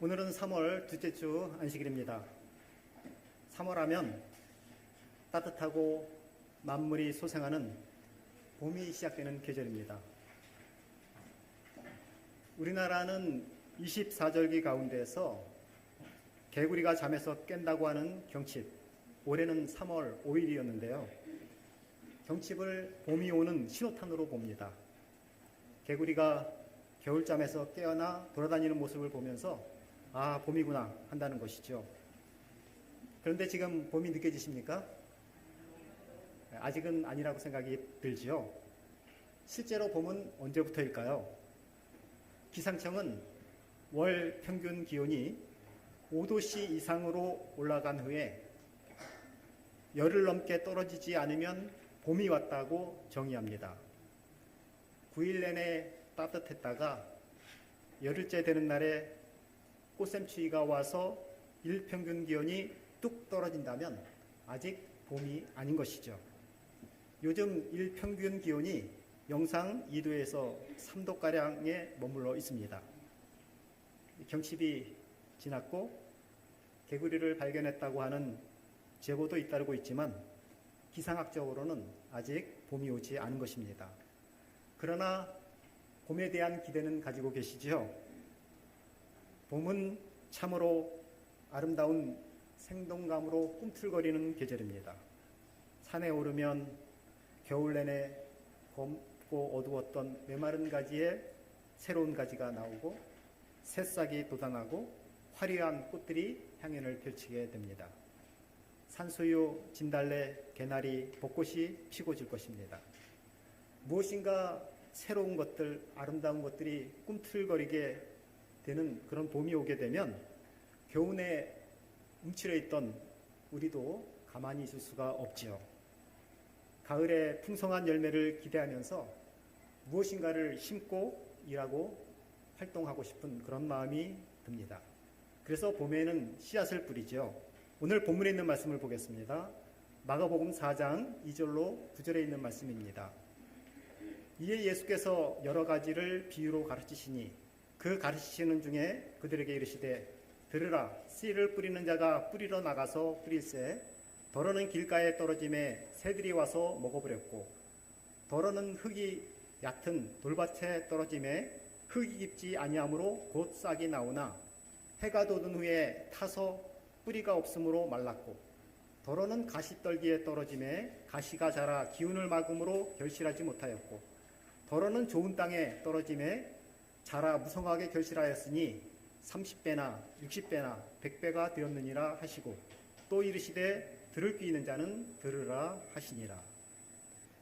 오늘은 3월 둘째 주 안식일입니다. 3월 하면 따뜻하고 만물이 소생하는 봄이 시작되는 계절입니다. 우리나라는 24절기 가운데에서 개구리가 잠에서 깬다고 하는 경칩, 올해는 3월 5일이었는데요. 경칩을 봄이 오는 신호탄으로 봅니다. 개구리가 겨울잠에서 깨어나 돌아다니는 모습을 보면서 아, 봄이구나 한다는 것이죠. 그런데 지금 봄이 느껴지십니까? 아직은 아니라고 생각이 들지요. 실제로 봄은 언제부터일까요? 기상청은 월 평균 기온이 5도씨 이상으로 올라간 후에 열을 넘게 떨어지지 않으면 봄이 왔다고 정의합니다. 9일 내내 따뜻했다가 열흘째 되는 날에 꽃샘추위가 와서 일평균 기온이 뚝 떨어진다면 아직 봄이 아닌 것이죠. 요즘 일평균 기온이 영상 2도에서 3도가량에 머물러 있습니다. 경칩이 지났고 개구리를 발견했다고 하는 제보도 잇따르고 있지만 기상학적으로는 아직 봄이 오지 않은 것입니다. 그러나 봄에 대한 기대는 가지고 계시지요? 봄은 참으로 아름다운 생동감으로 꿈틀거리는 계절입니다. 산에 오르면 겨울 내내 검고 어두웠던 메마른 가지에 새로운 가지가 나오고 새싹이 돋아나고 화려한 꽃들이 향연을 펼치게 됩니다. 산수유, 진달래, 개나리, 벚꽃이 피고 질 것입니다. 무엇인가 새로운 것들, 아름다운 것들이 꿈틀거리게 되는 그런 봄이 오게 되면 겨우내 움츠려 있던 우리도 가만히 있을 수가 없지요. 가을에 풍성한 열매를 기대하면서 무엇인가를 심고 일하고 활동하고 싶은 그런 마음이 듭니다. 그래서 봄에는 씨앗을 뿌리죠. 오늘 본문에 있는 말씀을 보겠습니다. 마가복음 4장 2절로 9절에 있는 말씀입니다. 이에 예수께서 여러 가지를 비유로 가르치시니 그 가르치시는 중에 그들에게 이르시되 들으라, 씨를 뿌리는 자가 뿌리러 나가서 뿌릴새 더러는 길가에 떨어짐에 새들이 와서 먹어버렸고 더러는 흙이 얕은 돌밭에 떨어짐에 흙이 깊지 아니하므로 곧 싹이 나오나 해가 돋은 후에 타서 뿌리가 없으므로 말랐고 더러는 가시떨기에 떨어짐에 가시가 자라 기운을 막음으로 결실하지 못하였고 더러는 좋은 땅에 떨어짐에 자라 무성하게 결실하였으니 30배나 60배나 100배가 되었느니라 하시고 또 이르시되 들을 귀 있는 자는 들으라 하시니라.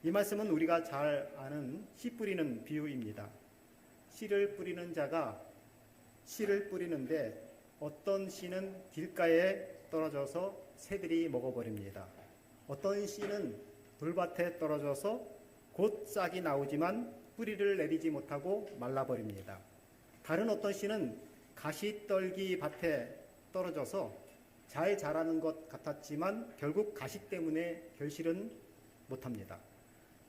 이 말씀은 우리가 잘 아는 씨 뿌리는 비유입니다. 씨를 뿌리는 자가 씨를 뿌리는데 어떤 씨는 길가에 떨어져서 새들이 먹어버립니다. 어떤 씨는 돌밭에 떨어져서 곧 싹이 나오지만 뿌리를 내리지 못하고 말라버립니다. 다른 어떤 씨는 가시떨기 밭에 떨어져서 잘 자라는 것 같았지만 결국 가시 때문에 결실은 못합니다.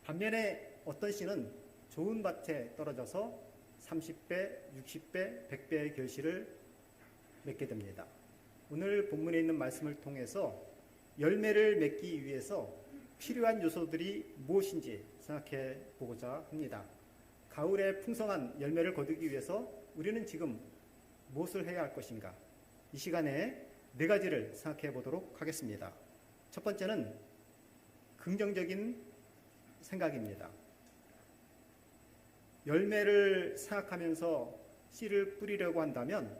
반면에 어떤 씨는 좋은 밭에 떨어져서 30배, 60배, 100배의 결실을 맺게 됩니다. 오늘 본문에 있는 말씀을 통해서 열매를 맺기 위해서 필요한 요소들이 무엇인지 생각해 보고자 합니다. 가을에 풍성한 열매를 거두기 위해서 우리는 지금 무엇을 해야 할 것인가? 이 시간에 네 가지를 생각해 보도록 하겠습니다. 첫 번째는 긍정적인 생각입니다. 열매를 생각하면서 씨를 뿌리려고 한다면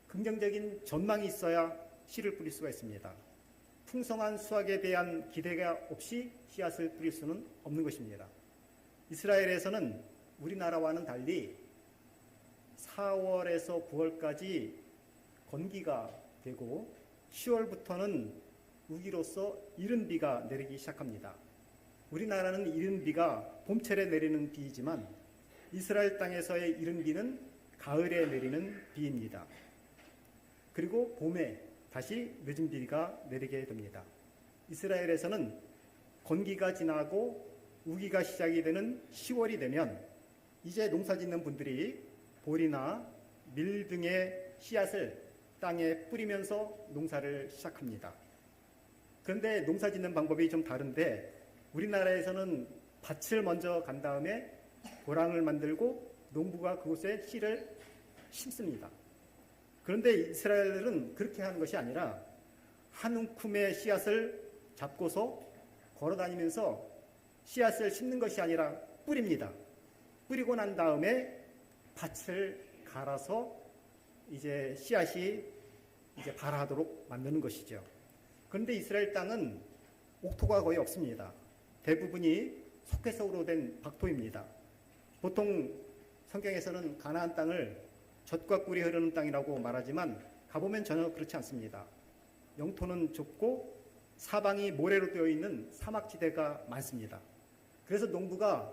긍정적인 전망이 있어야 씨를 뿌릴 수가 있습니다. 풍성한 수확에 대한 기대가 없이 씨앗을 뿌릴 수는 없는 것입니다. 이스라엘에서는 우리나라와는 달리 4월에서 9월까지 건기가 되고 10월부터는 우기로서 이른 비가 내리기 시작합니다. 우리나라는 이른 비가 봄철에 내리는 비이지만 이스라엘 땅에서의 이른 비는 가을에 내리는 비입니다. 그리고 봄에 다시 늦은 비가 내리게 됩니다. 이스라엘에서는 건기가 지나고 우기가 시작이 되는 10월이 되면 이제 농사 짓는 분들이 보리나 밀 등의 씨앗을 땅에 뿌리면서 농사를 시작합니다. 그런데 농사 짓는 방법이 좀 다른데 우리나라에서는 밭을 먼저 간 다음에 고랑을 만들고 농부가 그곳에 씨를 심습니다. 그런데 이스라엘은 그렇게 하는 것이 아니라 한 움큼의 씨앗을 잡고서 걸어다니면서 씨앗을 심는 것이 아니라 뿌립니다. 뿌리고 난 다음에 밭을 갈아서 이제 씨앗이 이제 발하도록 만드는 것이죠. 그런데 이스라엘 땅은 옥토가 거의 없습니다. 대부분이 석회석으로 된 박토입니다. 보통 성경에서는 가나안 땅을 젖과 꿀이 흐르는 땅이라고 말하지만 가보면 전혀 그렇지 않습니다. 영토는 좁고 사방이 모래로 되어 있는 사막지대가 많습니다. 그래서 농부가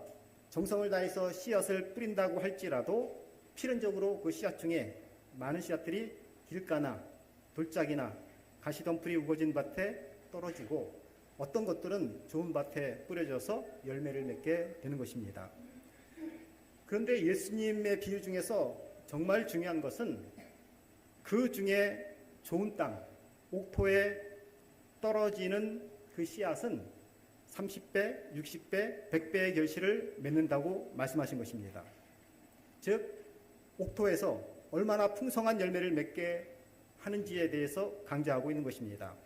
정성을 다해서 씨앗을 뿌린다고 할지라도 필연적으로 그 씨앗 중에 많은 씨앗들이 길가나 돌짝이나 가시덤불이 우거진 밭에 떨어지고 어떤 것들은 좋은 밭에 뿌려져서 열매를 맺게 되는 것입니다. 그런데 예수님의 비유 중에서 정말 중요한 것은 그 중에 좋은 땅, 옥토에 떨어지는 그 씨앗은 30배, 60배, 100배의 결실을 맺는다고 말씀하신 것입니다. 즉, 옥토에서 얼마나 풍성한 열매를 맺게 하는지에 대해서 강조하고 있는 것입니다.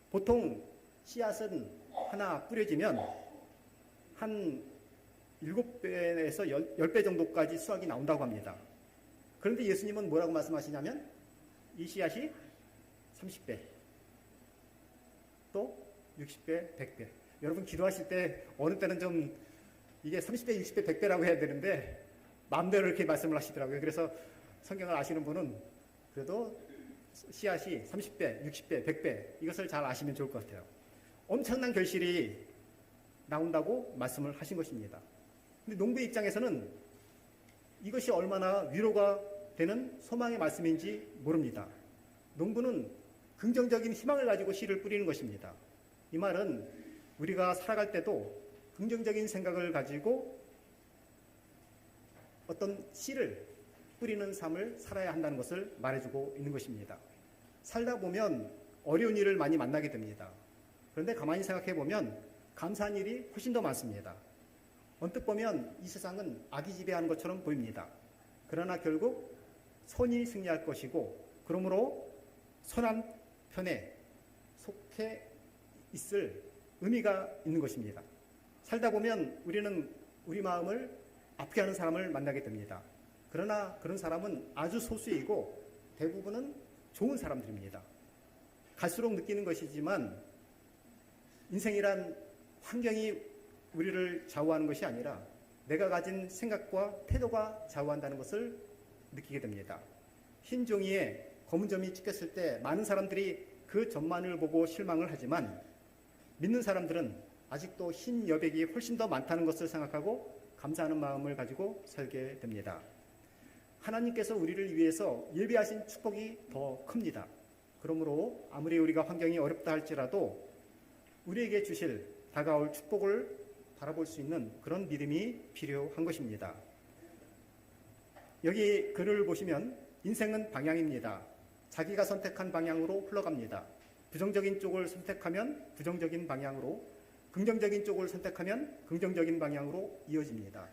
보통 씨앗은 하나 뿌려지면 한 7배에서 10배 정도까지 수확이 나온다고 합니다. 그런데 예수님은 뭐라고 말씀하시냐면 이 씨앗이 30배, 또 60배, 100배. 여러분 기도하실 때 어느 때는 좀 이게 30배, 60배, 100배라고 해야 되는데 마음대로 이렇게 말씀을 하시더라고요. 그래서 성경을 아시는 분은 그래도 씨앗이 30배, 60배, 100배 이것을 잘 아시면 좋을 것 같아요. 엄청난 결실이 나온다고 말씀을 하신 것입니다. 근데 농부의 입장에서는 이것이 얼마나 위로가 되는 소망의 말씀인지 모릅니다. 농부는 긍정적인 희망을 가지고 씨를 뿌리는 것입니다. 이 말은 우리가 살아갈 때도 긍정적인 생각을 가지고 어떤 씨를 뿌리는 삶을 살아야 한다는 것을 말해주고 있는 것입니다. 살다 보면 어려운 일을 많이 만나게 됩니다. 그런데 가만히 생각해 보면 감사한 일이 훨씬 더 많습니다. 언뜻 보면 이 세상은 악이 지배하는 것처럼 보입니다. 그러나 결국 선이 승리할 것이고 그러므로 선한 편에 속해 있을 의미가 있는 것입니다. 살다 보면 우리는 우리 마음을 아프게 하는 사람을 만나게 됩니다. 그러나 그런 사람은 아주 소수이고 대부분은 좋은 사람들입니다. 갈수록 느끼는 것이지만 인생이란 환경이 우리를 좌우하는 것이 아니라 내가 가진 생각과 태도가 좌우한다는 것을 느끼게 됩니다. 흰 종이에 검은 점이 찍혔을 때 많은 사람들이 그 점만을 보고 실망을 하지만 믿는 사람들은 아직도 흰 여백이 훨씬 더 많다는 것을 생각하고 감사하는 마음을 가지고 살게 됩니다. 하나님께서 우리를 위해서 예비하신 축복이 더 큽니다. 그러므로 아무리 우리가 환경이 어렵다 할지라도 우리에게 주실 다가올 축복을 바라볼 수 있는 그런 믿음이 필요한 것입니다. 여기 글을 보시면 인생은 방향입니다. 자기가 선택한 방향으로 흘러갑니다. 부정적인 쪽을 선택하면 부정적인 방향으로, 긍정적인 쪽을 선택하면 긍정적인 방향으로 이어집니다.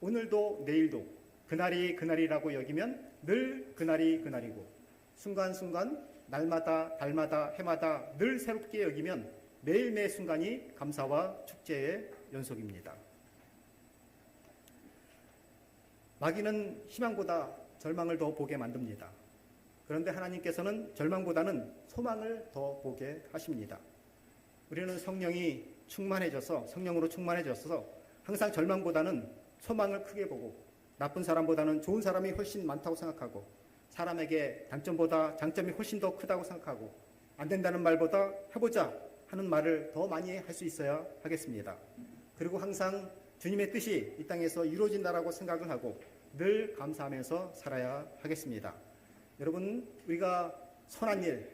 오늘도 내일도 그날이 그날이라고 여기면 늘 그날이 그날이고 순간순간 날마다 달마다 해마다 늘 새롭게 여기면 매일 매 순간이 감사와 축제의 연속입니다. 마귀는 희망보다 절망을 더 보게 만듭니다. 그런데 하나님께서는 절망보다는 소망을 더 보게 하십니다. 우리는 성령이 성령으로 충만해져서 항상 절망보다는 소망을 크게 보고 나쁜 사람보다는 좋은 사람이 훨씬 많다고 생각하고 사람에게 단점보다 장점이 훨씬 더 크다고 생각하고 안 된다는 말보다 해보자 하는 말을 더 많이 할 수 있어야 하겠습니다. 그리고 항상 주님의 뜻이 이 땅에서 이루어진다라고 생각을 하고 늘 감사하면서 살아야 하겠습니다. 여러분, 우리가 선한 일,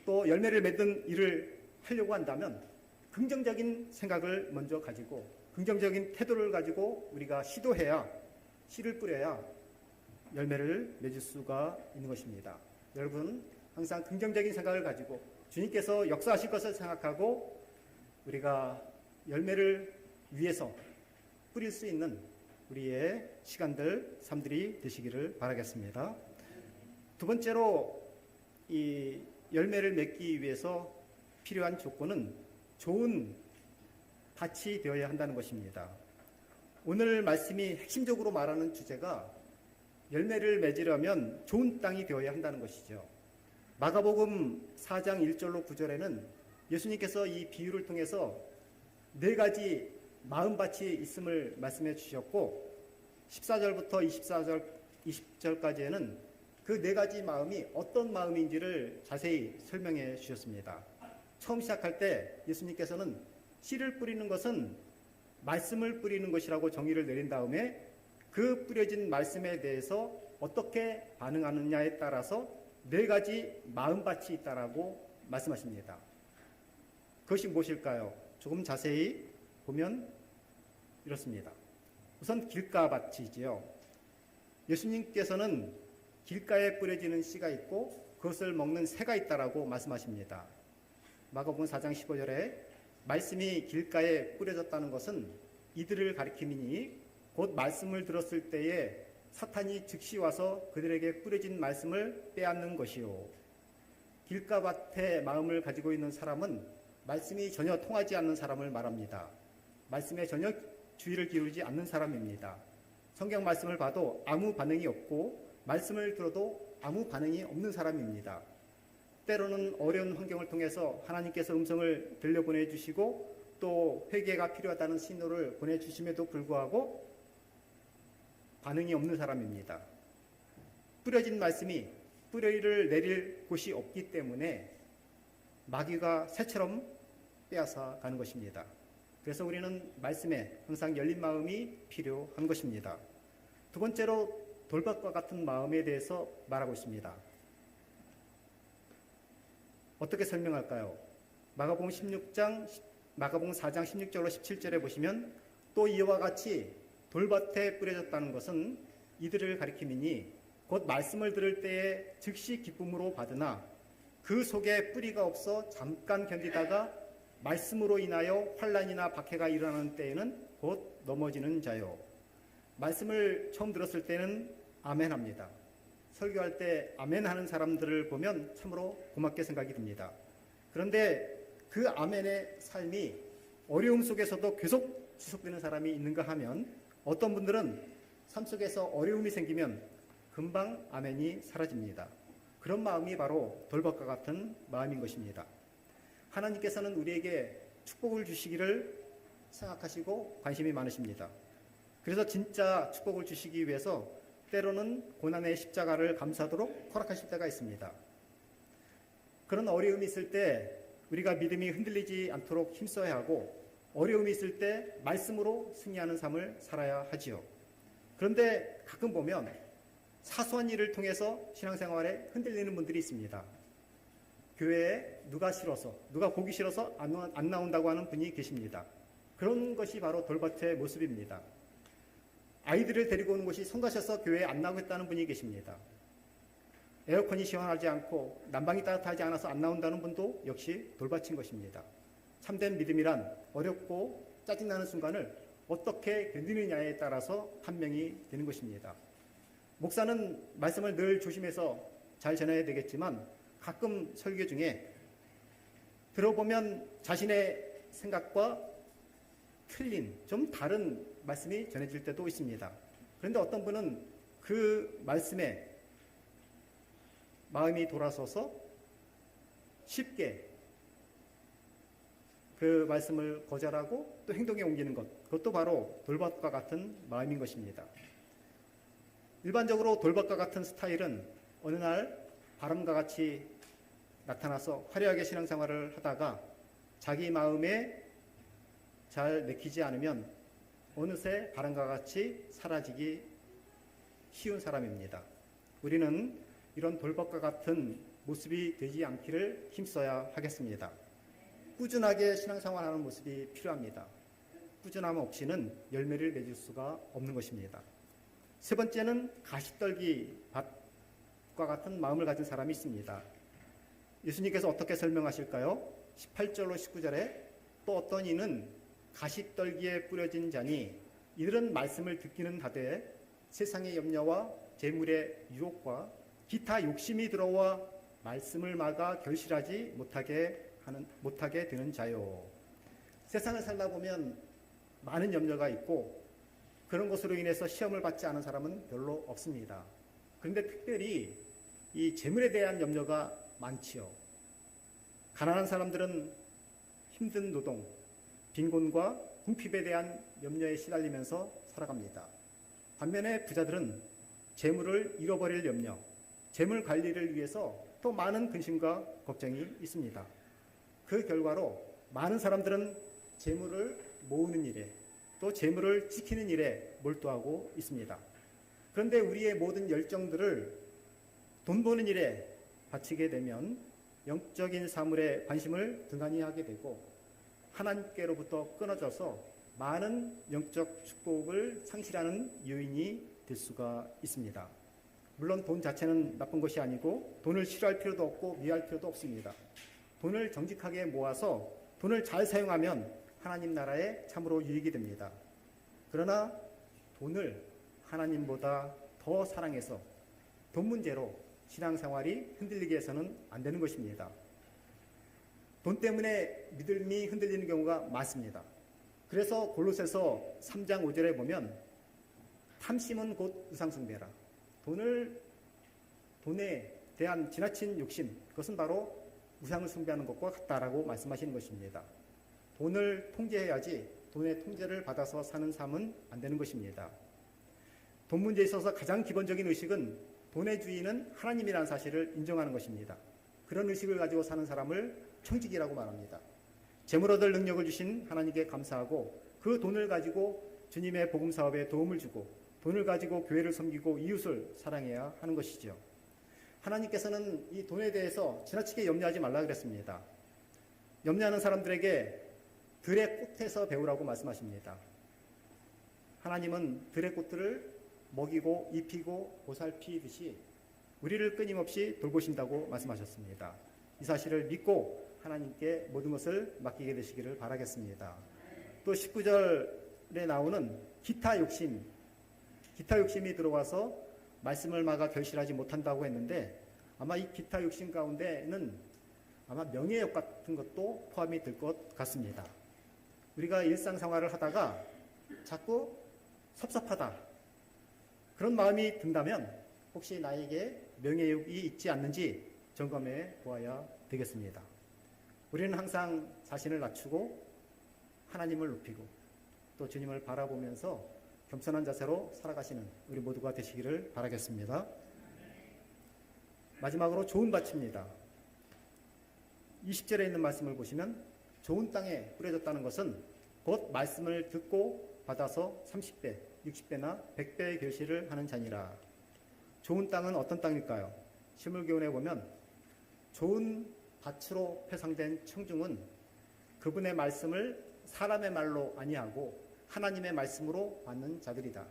또 열매를 맺는 일을 하려고 한다면 긍정적인 생각을 먼저 가지고 긍정적인 태도를 가지고 우리가 시도해야, 씨를 뿌려야 열매를 맺을 수가 있는 것입니다. 여러분, 항상 긍정적인 생각을 가지고 주님께서 역사하실 것을 생각하고 우리가 열매를 위해서 뿌릴 수 있는 우리의 시간들, 삶들이 되시기를 바라겠습니다. 두 번째로 이 열매를 맺기 위해서 필요한 조건은 좋은 밭이 되어야 한다는 것입니다. 오늘 말씀이 핵심적으로 말하는 주제가 열매를 맺으려면 좋은 땅이 되어야 한다는 것이죠. 마가복음 4장 1절로 9절에는 예수님께서 이 비유를 통해서 4가지 마음밭이 있음을 말씀해 주셨고 14절부터 20절까지에는 그 4가지 마음이 어떤 마음인지를 자세히 설명해 주셨습니다. 처음 시작할 때 예수님께서는 씨를 뿌리는 것은 말씀을 뿌리는 것이라고 정의를 내린 다음에 그 뿌려진 말씀에 대해서 어떻게 반응하느냐에 따라서 4가지 마음밭이 있다라고 말씀하십니다. 그것이 무엇일까요? 조금 자세히 보면 이렇습니다. 우선 길가밭이지요. 예수님께서는 길가에 뿌려지는 씨가 있고 그것을 먹는 새가 있다라고 말씀하십니다. 마가복음 4장 15절에 말씀이 길가에 뿌려졌다는 것은 이들을 가리킴이니 곧 말씀을 들었을 때에 사탄이 즉시 와서 그들에게 뿌려진 말씀을 빼앗는 것이요. 길가밭의 마음을 가지고 있는 사람은 말씀이 전혀 통하지 않는 사람을 말합니다. 말씀에 전혀 주의를 기울이지 않는 사람입니다. 성경 말씀을 봐도 아무 반응이 없고 말씀을 들어도 아무 반응이 없는 사람입니다. 때로는 어려운 환경을 통해서 하나님께서 음성을 들려보내주시고 또 회개가 필요하다는 신호를 보내주심에도 불구하고 반응이 없는 사람입니다. 뿌려진 말씀이 뿌리를 내릴 곳이 없기 때문에 마귀가 새처럼 빼앗아 가는 것입니다. 그래서 우리는 말씀에 항상 열린 마음이 필요한 것입니다. 두 번째로 돌밭과 같은 마음에 대해서 말하고 있습니다. 어떻게 설명할까요? 마가복음 4장 16절로 17절에 보시면 또 이와 같이 돌밭에 뿌려졌다는 것은 이들을 가리킴이니 곧 말씀을 들을 때에 즉시 기쁨으로 받으나 그 속에 뿌리가 없어 잠깐 견디다가 말씀으로 인하여 환난이나 박해가 일어나는 때에는 곧 넘어지는 자요. 말씀을 처음 들었을 때는 아멘합니다. 설교할 때 아멘하는 사람들을 보면 참으로 고맙게 생각이 듭니다. 그런데 그 아멘의 삶이 어려움 속에서도 계속 지속되는 사람이 있는가 하면 어떤 분들은 삶 속에서 어려움이 생기면 금방 아멘이 사라집니다. 그런 마음이 바로 돌밭과 같은 마음인 것입니다. 하나님께서는 우리에게 축복을 주시기를 생각하시고 관심이 많으십니다. 그래서 진짜 축복을 주시기 위해서 때로는 고난의 십자가를 감수하도록 허락하실 때가 있습니다. 그런 어려움이 있을 때 우리가 믿음이 흔들리지 않도록 힘써야 하고 어려움이 있을 때 말씀으로 승리하는 삶을 살아야 하지요. 그런데 가끔 보면 사소한 일을 통해서 신앙생활에 흔들리는 분들이 있습니다. 교회에 누가 보기 싫어서 안 나온다고 하는 분이 계십니다. 그런 것이 바로 돌밭의 모습입니다. 아이들을 데리고 오는 것이 성가셔서 교회에 안 나오겠다는 분이 계십니다. 에어컨이 시원하지 않고 난방이 따뜻하지 않아서 안 나온다는 분도 역시 돌밭인 것입니다. 참된 믿음이란 어렵고 짜증나는 순간을 어떻게 견디느냐에 따라서 판명이 되는 것입니다. 목사는 말씀을 늘 조심해서 잘 전해야 되겠지만 가끔 설교 중에 들어보면 자신의 생각과 틀린 좀 다른 말씀이 전해질 때도 있습니다. 그런데 어떤 분은 그 말씀에 마음이 돌아서서 쉽게 그 말씀을 거절하고 또 행동에 옮기는 것, 그것도 바로 돌밭과 같은 마음인 것입니다. 일반적으로 돌밭과 같은 스타일은 어느 날 바람과 같이 나타나서 화려하게 신앙생활을 하다가 자기 마음에 잘 내키지 않으면 어느새 바람과 같이 사라지기 쉬운 사람입니다. 우리는 이런 돌밭과 같은 모습이 되지 않기를 힘써야 하겠습니다. 꾸준하게 신앙생활하는 모습이 필요합니다. 꾸준함 없이는 열매를 맺을 수가 없는 것입니다. 세 번째는 가시떨기 밭과 같은 마음을 가진 사람이 있습니다. 예수님께서 어떻게 설명하실까요? 18절로 19절에 또 어떤 이는 가시떨기에 뿌려진 자니 이들은 말씀을 듣기는 하되 세상의 염려와 재물의 유혹과 기타 욕심이 들어와 말씀을 막아 결실하지 못하게 되는 자요. 세상을 살다 보면 많은 염려가 있고 그런 것으로 인해서 시험을 받지 않은 사람은 별로 없습니다. 그런데 특별히 이 재물에 대한 염려가 많지요. 가난한 사람들은 힘든 노동, 빈곤과 궁핍에 대한 염려에 시달리면서 살아갑니다. 반면에 부자들은 재물을 잃어버릴 염려, 재물 관리를 위해서 또 많은 근심과 걱정이 있습니다. 그 결과로 많은 사람들은 재물을 모으는 일에 또 재물을 지키는 일에 몰두하고 있습니다. 그런데 우리의 모든 열정들을 돈 버는 일에 바치게 되면 영적인 사물에 관심을 등한히 하게 되고 하나님께로부터 끊어져서 많은 영적 축복을 상실하는 요인이 될 수가 있습니다. 물론 돈 자체는 나쁜 것이 아니고 돈을 싫어할 필요도 없고 미워할 필요도 없습니다. 돈을 정직하게 모아서 돈을 잘 사용하면 하나님 나라에 참으로 유익이 됩니다. 그러나 돈을 하나님보다 더 사랑해서 돈 문제로 신앙생활이 흔들리게 해서는 안 되는 것입니다. 돈 때문에 믿음이 흔들리는 경우가 많습니다. 그래서 골로새서 3장 5절에 보면 탐심은 곧 우상숭배라. 돈에 대한 지나친 욕심, 그것은 바로 우상을 숭배하는 것과 같다라고 말씀하시는 것입니다. 돈을 통제해야지 돈의 통제를 받아서 사는 삶은 안 되는 것입니다. 돈 문제에 있어서 가장 기본적인 의식은 돈의 주인은 하나님이라는 사실을 인정하는 것입니다. 그런 의식을 가지고 사는 사람을 청직이라고 말합니다. 재물 얻을 능력을 주신 하나님께 감사하고 그 돈을 가지고 주님의 복음 사업에 도움을 주고 돈을 가지고 교회를 섬기고 이웃을 사랑해야 하는 것이죠. 하나님께서는 이 돈에 대해서 지나치게 염려하지 말라 그랬습니다. 염려하는 사람들에게 들의 꽃에서 배우라고 말씀하십니다. 하나님은 들의 꽃들을 먹이고 입히고 보살피듯이 우리를 끊임없이 돌보신다고 말씀하셨습니다. 이 사실을 믿고 하나님께 모든 것을 맡기게 되시기를 바라겠습니다. 또 19절에 나오는 기타 욕심이 들어와서 말씀을 막아 결실하지 못한다고 했는데 아마 이 기타 욕심 가운데는 아마 명예욕 같은 것도 포함이 될 것 같습니다. 우리가 일상생활을 하다가 자꾸 섭섭하다 그런 마음이 든다면 혹시 나에게 명예욕이 있지 않는지 점검해 보아야 되겠습니다. 우리는 항상 자신을 낮추고 하나님을 높이고 또 주님을 바라보면서 겸손한 자세로 살아가시는 우리 모두가 되시기를 바라겠습니다. 마지막으로 좋은 밭입니다. 20절에 있는 말씀을 보시면 좋은 땅에 뿌려졌다는 것은 곧 말씀을 듣고 받아서 30배, 60배나 100배의 결실을 하는 자니라. 좋은 땅은 어떤 땅일까요? 시물교훈에 보면 좋은 밭으로 표상된 청중은 그분의 말씀을 사람의 말로 아니하고 하나님의 말씀으로 받는 자들이다.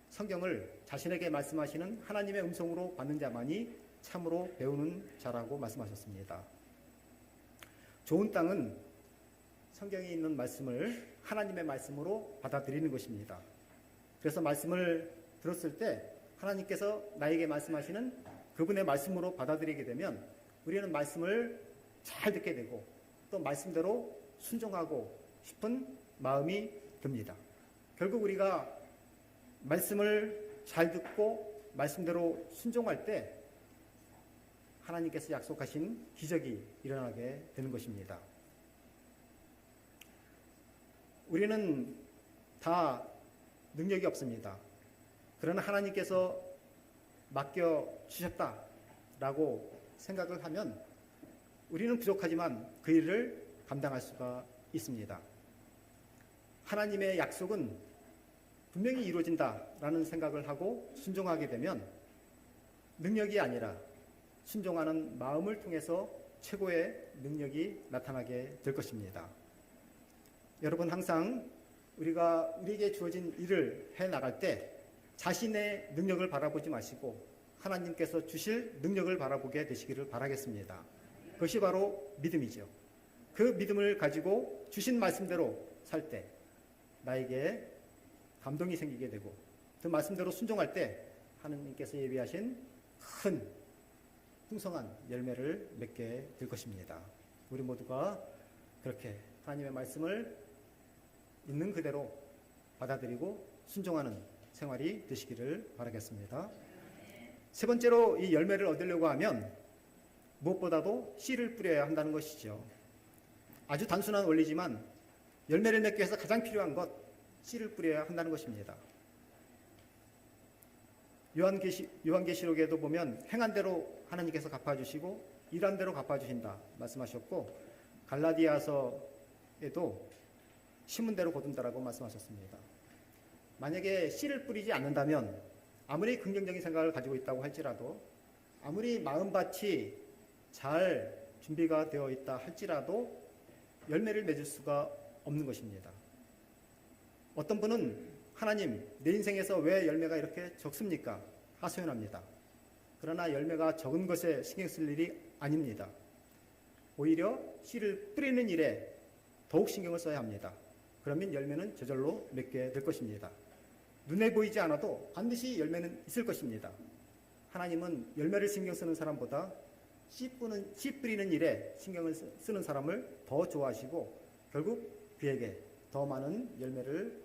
성경을 자신에게 말씀하시는 하나님의 음성으로 받는 자만이 참으로 배우는 자라고 말씀하셨습니다. 좋은 땅은 성경에 있는 말씀을 하나님의 말씀으로 받아들이는 것입니다. 그래서 말씀을 들었을 때 하나님께서 나에게 말씀하시는 그분의 말씀으로 받아들이게 되면 우리는 말씀을 잘 듣게 되고 또 말씀대로 순종하고 싶은 마음이 듭니다. 결국 우리가 말씀을 잘 듣고 말씀대로 순종할 때 하나님께서 약속하신 기적이 일어나게 되는 것입니다. 우리는 다 능력이 없습니다. 그러나 하나님께서 맡겨주셨다라고 생각을 하면 우리는 부족하지만 그 일을 감당할 수가 있습니다. 하나님의 약속은 분명히 이루어진다라는 생각을 하고 순종하게 되면 능력이 아니라 순종하는 마음을 통해서 최고의 능력이 나타나게 될 것입니다. 여러분 항상 우리에게 주어진 일을 해 나갈 때 자신의 능력을 바라보지 마시고 하나님께서 주실 능력을 바라보게 되시기를 바라겠습니다. 그것이 바로 믿음이죠. 그 믿음을 가지고 주신 말씀대로 살 때 나에게 감동이 생기게 되고 그 말씀대로 순종할 때 하나님께서 예비하신 큰 풍성한 열매를 맺게 될 것입니다. 우리 모두가 그렇게 하나님의 말씀을 있는 그대로 받아들이고 순종하는 생활이 되시기를 바라겠습니다. 세 번째로 이 열매를 얻으려고 하면 무엇보다도 씨를 뿌려야 한다는 것이죠. 아주 단순한 원리지만 열매를 맺기 위해서 가장 필요한 것, 씨를 뿌려야 한다는 것입니다. 요한계시록에도 보면 행한 대로 하나님께서 갚아주시고 일한 대로 갚아주신다 말씀하셨고, 갈라디아서에도 심은 대로 거둔다라고 말씀하셨습니다. 만약에 씨를 뿌리지 않는다면 아무리 긍정적인 생각을 가지고 있다고 할지라도, 아무리 마음밭이 잘 준비가 되어 있다 할지라도 열매를 맺을 수가 없는 것입니다. 어떤 분은 하나님, 내 인생에서 왜 열매가 이렇게 적습니까? 하소연합니다. 그러나 열매가 적은 것에 신경 쓸 일이 아닙니다. 오히려 씨를 뿌리는 일에 더욱 신경을 써야 합니다. 그러면 열매는 저절로 맺게 될 것입니다. 눈에 보이지 않아도 반드시 열매는 있을 것입니다. 하나님은 열매를 신경 쓰는 사람보다 씨 뿌리는 일에 신경을 쓰는 사람을 더 좋아하시고 결국 그에게 더 많은 열매를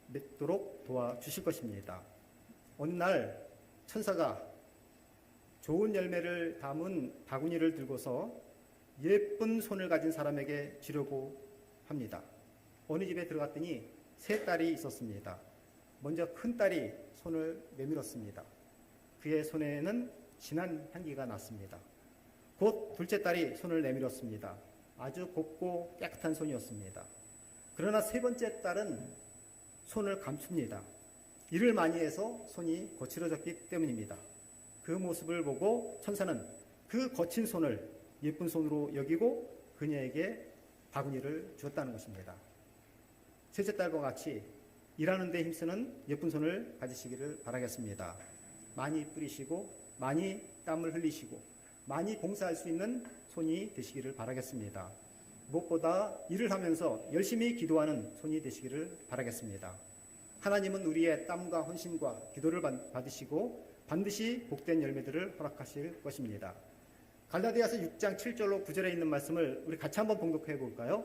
맺도록 도와주실 것입니다. 어느 날 천사가 좋은 열매를 담은 바구니를 들고서 예쁜 손을 가진 사람에게 주려고 합니다. 어느 집에 들어갔더니 세 딸이 있었습니다. 먼저 큰 딸이 손을 내밀었습니다. 그의 손에는 진한 향기가 났습니다. 곧 둘째 딸이 손을 내밀었습니다. 아주 곱고 깨끗한 손이었습니다. 그러나 세 번째 딸은 손을 감춥니다. 일을 많이 해서 손이 거칠어졌기 때문입니다. 그 모습을 보고 천사는 그 거친 손을 예쁜 손으로 여기고 그녀에게 바구니를 주었다는 것입니다. 셋째 딸과 같이 일하는 데 힘쓰는 예쁜 손을 가지시기를 바라겠습니다. 많이 뿌리시고 많이 땀을 흘리시고 많이 봉사할 수 있는 손이 되시기를 바라겠습니다. 무엇보다 일을 하면서 열심히 기도하는 손이 되시기를 바라겠습니다. 하나님은 우리의 땀과 헌신과 기도를 받으시고 반드시 복된 열매들을 허락하실 것입니다. 갈라디아서 6장 7절로 9절에 있는 말씀을 우리 같이 한번 봉독해 볼까요?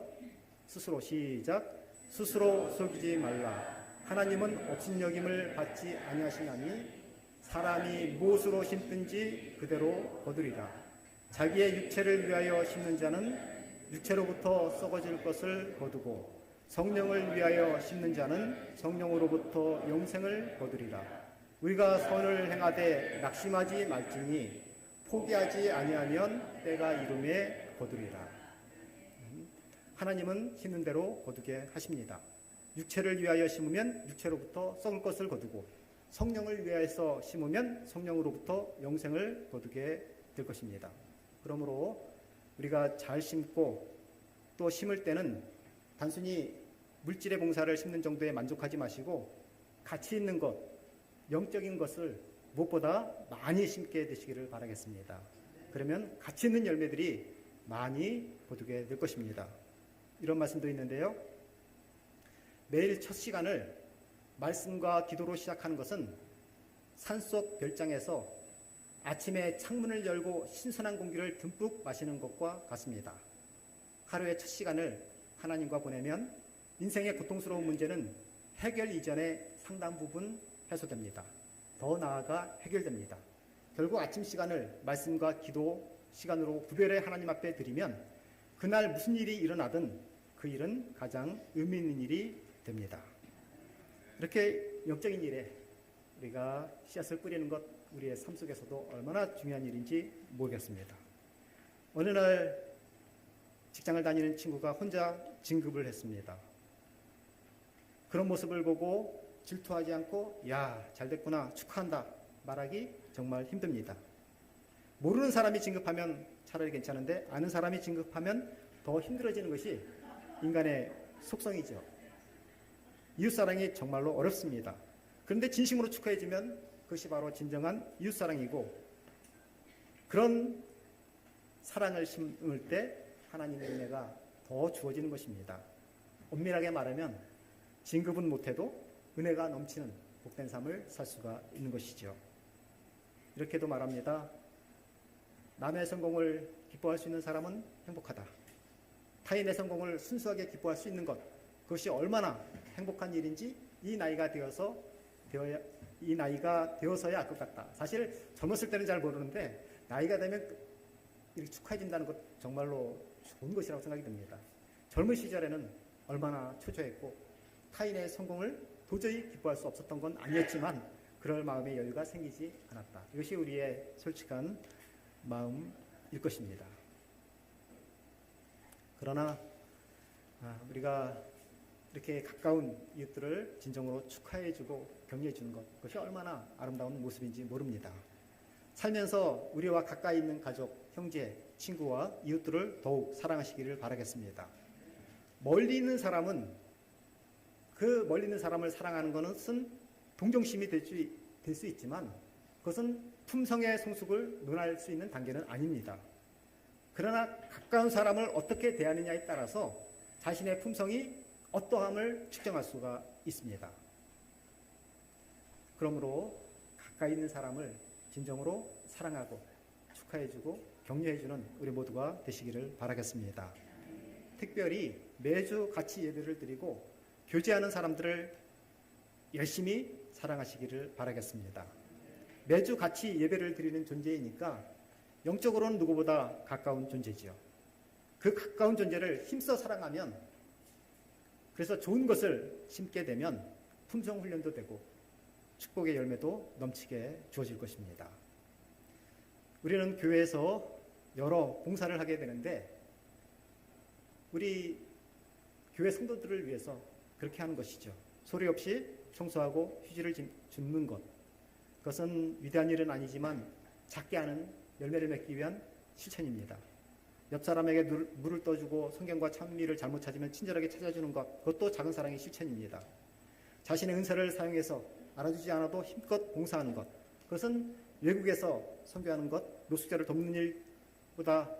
스스로 시작. 스스로 속이지 말라. 하나님은 업신여김을 받지 아니하시나니 사람이 무엇으로 심든지 그대로 거두리라. 자기의 육체를 위하여 심는 자는 육체로부터 썩어질 것을 거두고 성령을 위하여 심는 자는 성령으로부터 영생을 거두리라. 우리가 선을 행하되 낙심하지 말지니 포기하지 아니하면 때가 이름에 거두리라. 하나님은 심는 대로 거두게 하십니다. 육체를 위하여 심으면 육체로부터 썩을 것을 거두고 성령을 위하여서 심으면 성령으로부터 영생을 거두게 될 것입니다. 그러므로 우리가 잘 심고 또 심을 때는 단순히 물질의 봉사를 심는 정도에 만족하지 마시고 가치 있는 것, 영적인 것을 무엇보다 많이 심게 되시기를 바라겠습니다. 그러면 가치 있는 열매들이 많이 거두게 될 것입니다. 이런 말씀도 있는데요. 매일 첫 시간을 말씀과 기도로 시작하는 것은 산속 별장에서 아침에 창문을 열고 신선한 공기를 듬뿍 마시는 것과 같습니다. 하루의 첫 시간을 하나님과 보내면 인생의 고통스러운 문제는 해결 이전에 상당 부분 해소됩니다. 더 나아가 해결됩니다. 결국 아침 시간을 말씀과 기도 시간으로 구별해 하나님 앞에 드리면 그날 무슨 일이 일어나든 그 일은 가장 의미 있는 일이 됩니다. 이렇게 영적인 일에 우리가 씨앗을 뿌리는 것, 우리의 삶 속에서도 얼마나 중요한 일인지 모르겠습니다. 어느 날 직장을 다니는 친구가 혼자 진급을 했습니다. 그런 모습을 보고 질투하지 않고 야, 잘됐구나, 축하한다 말하기 정말 힘듭니다. 모르는 사람이 진급하면 차라리 괜찮은데 아는 사람이 진급하면 더 힘들어지는 것이 인간의 속성이죠. 이웃사랑이 정말로 어렵습니다. 그런데 진심으로 축하해주면 그것이 바로 진정한 이웃사랑이고, 그런 사랑을 심을 때 하나님의 은혜가 더 주어지는 것입니다. 엄밀하게 말하면 진급은 못해도 은혜가 넘치는 복된 삶을 살 수가 있는 것이죠. 이렇게도 말합니다. 남의 성공을 기뻐할 수 있는 사람은 행복하다. 타인의 성공을 순수하게 기뻐할 수 있는 것, 그것이 얼마나 행복한 일인지 이 나이가 되어서야 알 것 같다. 사실 젊었을 때는 잘 모르는데 나이가 되면 이렇게 축하해 준다는 것 정말로 좋은 것이라고 생각이 듭니다. 젊은 시절에는 얼마나 초조했고 타인의 성공을 도저히 기뻐할 수 없었던 건 아니었지만 그럴 마음의 여유가 생기지 않았다. 이것이 우리의 솔직한 마음일 것입니다. 그러나 우리가 이렇게 가까운 이웃들을 진정으로 축하해주고 격려해주는 것, 그것이 얼마나 아름다운 모습인지 모릅니다. 살면서 우리와 가까이 있는 가족, 형제, 친구와 이웃들을 더욱 사랑하시기를 바라겠습니다. 멀리 있는 사람은 그 멀리 있는 사람을 사랑하는 것은 동정심이 될 수 있지만 그것은 품성의 성숙을 논할 수 있는 단계는 아닙니다. 그러나 가까운 사람을 어떻게 대하느냐에 따라서 자신의 품성이 어떠함을 측정할 수가 있습니다. 그러므로 가까이 있는 사람을 진정으로 사랑하고 축하해주고 격려해주는 우리 모두가 되시기를 바라겠습니다. 특별히 매주 같이 예배를 드리고 교제하는 사람들을 열심히 사랑하시기를 바라겠습니다. 매주 같이 예배를 드리는 존재이니까 영적으로는 누구보다 가까운 존재지요. 그 가까운 존재를 힘써 사랑하면, 그래서 좋은 것을 심게 되면 품성 훈련도 되고 축복의 열매도 넘치게 주어질 것입니다. 우리는 교회에서 여러 봉사를 하게 되는데 우리 교회 성도들을 위해서 그렇게 하는 것이죠. 소리 없이 청소하고 휴지를 줍는 것, 그것은 위대한 일은 아니지만 작게 하는 열매를 맺기 위한 실천입니다. 옆 사람에게 물을 떠주고 성경과 찬미를 잘못 찾으면 친절하게 찾아주는 것, 그것도 작은 사랑의 실천입니다. 자신의 은사를 사용해서 알아주지 않아도 힘껏 봉사하는 것, 그것은 외국에서 선교하는 것, 노숙자를 돕는 일보다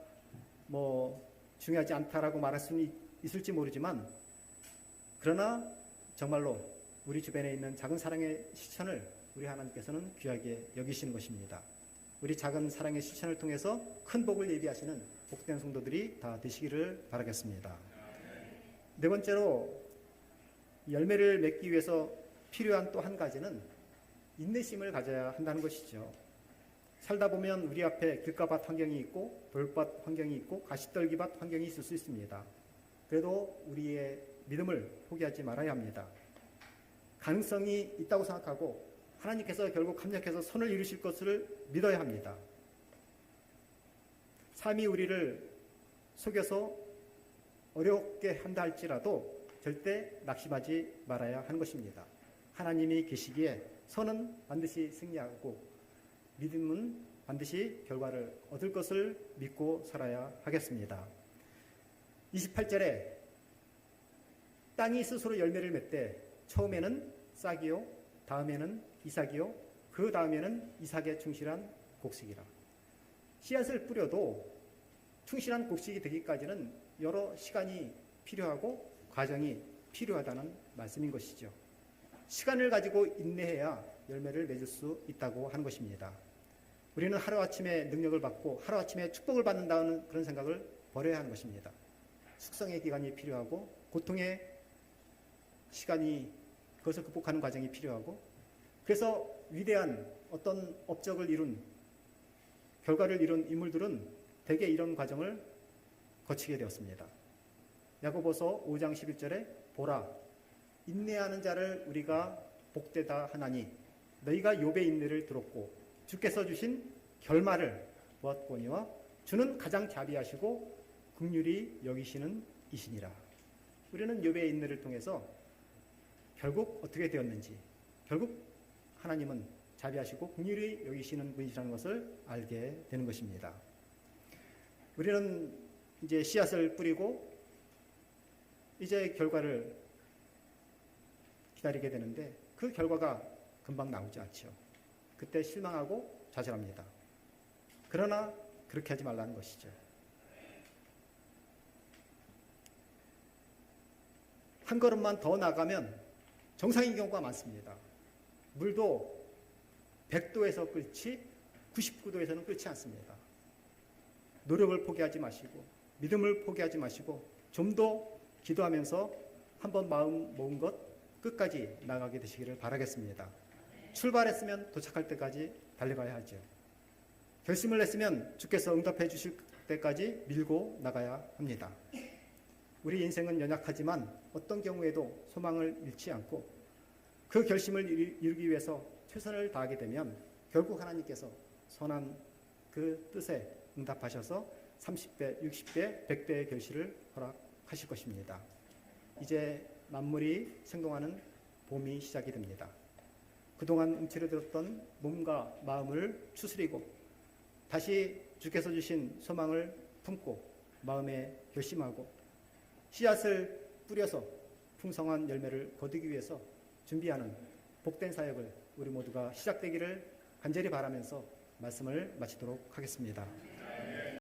중요하지 않다라고 말할 수는 있을지 모르지만, 그러나 정말로 우리 주변에 있는 작은 사랑의 실천을 우리 하나님께서는 귀하게 여기시는 것입니다. 우리 작은 사랑의 실천을 통해서 큰 복을 예비하시는 복된 성도들이 다 되시기를 바라겠습니다. 네 번째로 열매를 맺기 위해서 필요한 또 한 가지는 인내심을 가져야 한다는 것이죠. 살다 보면 우리 앞에 길가밭 환경이 있고 돌밭 환경이 있고 가시떨기밭 환경이 있을 수 있습니다. 그래도 우리의 믿음을 포기하지 말아야 합니다. 가능성이 있다고 생각하고 하나님께서 결국 합력해서 선을 이루실 것을 믿어야 합니다. 삶이 우리를 속여서 어렵게 한다 할지라도 절대 낙심하지 말아야 하는 것입니다. 하나님이 계시기에 선은 반드시 승리하고 믿음은 반드시 결과를 얻을 것을 믿고 살아야 하겠습니다. 28절에 땅이 스스로 열매를 맺되 처음에는 싹이요 다음에는 이삭이요 그 다음에는 이삭에 충실한 곡식이라. 씨앗을 뿌려도 충실한 곡식이 되기까지는 여러 시간이 필요하고 과정이 필요하다는 말씀인 것이죠. 시간을 가지고 인내해야 열매를 맺을 수 있다고 하는 것입니다. 우리는 하루아침에 능력을 받고 하루아침에 축복을 받는다는 그런 생각을 버려야 하는 것입니다. 숙성의 기간이 필요하고 고통의 시간이, 그것을 극복하는 과정이 필요하고, 그래서 위대한 어떤 업적을 이룬, 결과를 이룬 인물들은 대개 이런 과정을 거치게 되었습니다. 야고보서 5장 11절에 보라, 인내하는 자를 우리가 복되다 하나니 너희가 욥의 인내를 들었고 주께서 주신 결말을 보았거니와 주는 가장 자비하시고 긍휼히 여기시는 이시니라. 우리는 욥의 인내를 통해서 결국 어떻게 되었는지, 결국 하나님은 자비하시고 긍휼히 여기시는 분이시라는 것을 알게 되는 것입니다. 우리는 이제 씨앗을 뿌리고 이제 결과를 기다리게 되는데 그 결과가 금방 나오지 않죠. 그때 실망하고 좌절합니다. 그러나 그렇게 하지 말라는 것이죠. 한 걸음만 더 나가면 정상인 경우가 많습니다. 물도 100도에서 끓지 99도에서는 끓지 않습니다. 노력을 포기하지 마시고 믿음을 포기하지 마시고 좀 더 기도하면서 한번 마음 먹은 것 끝까지 나가게 되시기를 바라겠습니다. 출발했으면 도착할 때까지 달려가야 하죠. 결심을 했으면 주께서 응답해 주실 때까지 밀고 나가야 합니다. 우리 인생은 연약하지만 어떤 경우에도 소망을 잃지 않고 그 결심을 이루기 위해서 최선을 다하게 되면 결국 하나님께서 선한 그 뜻에 응답하셔서 30배, 60배, 100배의 결실을 허락하실 것입니다. 이제 만물이 생동하는 봄이 시작이 됩니다. 그동안 움츠러들었던 몸과 마음을 추스리고 다시 주께서 주신 소망을 품고 마음에 결심하고 씨앗을 뿌려서 풍성한 열매를 거두기 위해서 준비하는 복된 사역을 우리 모두가 시작되기를 간절히 바라면서 말씀을 마치도록 하겠습니다.